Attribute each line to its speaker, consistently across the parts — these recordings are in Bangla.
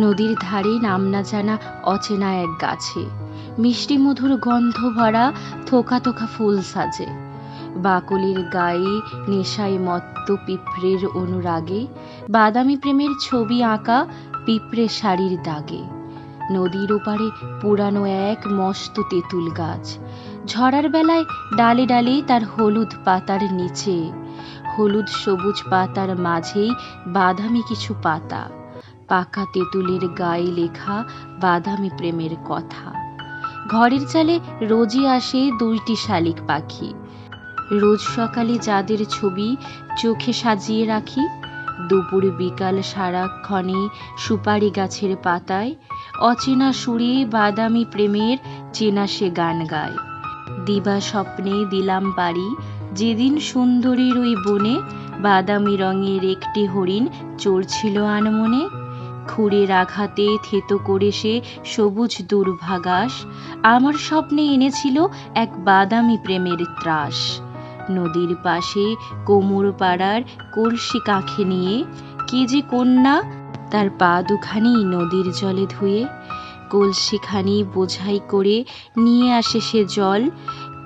Speaker 1: নদীর ধারে নাম না জানা অচেনা এক গাছে মিষ্টি মধুর গন্ধ ভরা থোকা থোকা ফুল সাজে। বাকলির গায়ে নেশায় মত্ত পিঁপড়ের অনুরাগে বাদামি প্রেমের ছবি আঁকা পিঁপড়ে শাড়ির দাগে। নদীর ওপারে পুরানো এক মস্ত তেঁতুল গাছ, ঝড়ার বেলায় ডালে ডালে তার হলুদ পাতার নিচে, হলুদ সবুজ পাতার মাঝেই বাদামি কিছু পাতা, পাকা তেঁতুলের গায়ে লেখা বাদামি প্রেমের কথা। ঘরের চালে রোজই আসে দুইটি শালিক পাখি, রোজ সকালে যাদের ছবি চোখে সাজিয়ে রাখি। দুপুর বিকাল সারাক্ষণে সুপারি গাছের পাতায় অচেনা সুরে বাদামি প্রেমের চেনা সে গান গায়। দিবা স্বপ্নে দিলাম পারি, যেদিন সুন্দরীর ওই বনে বাদামি রঙের একটি হরিণ চড়ছিল আনমনে। খুঁড়ের আঘাতে থেতো করে সে সবুজ দুর্ভাগাস আমার স্বপ্নে এনেছিল এক বাদামি প্রেমের ত্রাস। নদীর পাশে কোমর পাড়ার কলসি কাঁখে নিয়ে কে যে কন্যা তার পা দুখানি নদীর জলে ধুয়ে, কলসিখানি বোঝাই করে নিয়ে আসে সে জল,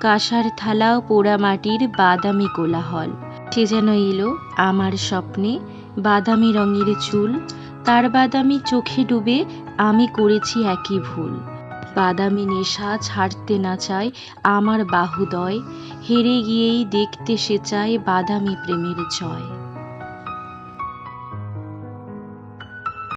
Speaker 1: কাঁসার থালা পোড়া মাটির বাদামি কোলাহল। সে যেন এলো আমার স্বপ্নে, বাদামি রঙের চুল, তার বাদামি চোখে ডুবে আমি করেছি একই ভুল। বাদামি নেশা ছাড়তে না চায় আমার বাহুদয়, হেরে গিয়েই দেখতে সে চায় বাদামি প্রেমের জয়।